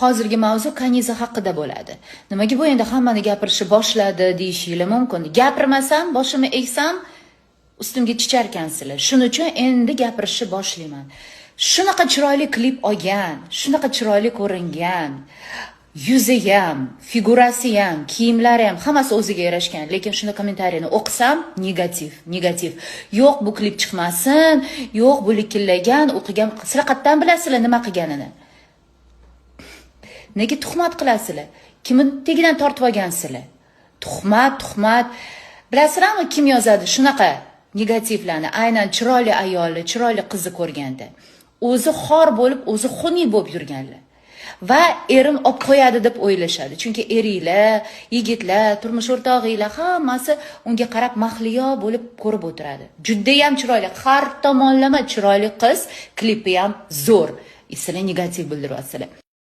Hozirgi mavzu Kaniza haqida bo'ladi. Nimaga bu endi hammani gapirishni boshladi deyishinglar mumkin. Gapirmasam, boshimni eksam, ustimga chicharkansizlar. Shuning uchun endi gapirishni boshlayman. Shunaqa chiroyli klip olgan, shunaqa chiroyli ko'ringan. Yuzi ham, figurasi ham, kiyimlari ham hammasi o'ziga yarashgan, lekin shuni kommentariyani o'qisam, negativ. Yo'q, bu klip chiqmasin, yo'q, bu likillagan, o'qigan. Sizlar qayerdan bilasizlar nima qilganini? Nega tuhmat qilasizlar? Kimni tegidan tortib olgansizlar? Tuhmat. Bilasizlarmi kim yozadi shunaqa negativlarni? Aynan chiroyli ayolni, chiroyli qizni ko'rganda. O'zi xor bo'lib, o'zi xunniy bo'lib yurganlar. Va erim olib qo'yadi deb o'ylashadi. Chunki eringlar, yigitlar, turmush o'rtog'inglar hammasi unga qarab mahliyo bo'lib ko'rib o'tiradi. Juda ham chiroyli, har tomonlama chiroyli qiz, klipi ham zo'r. Sizlar negativ bildiryapsizlar.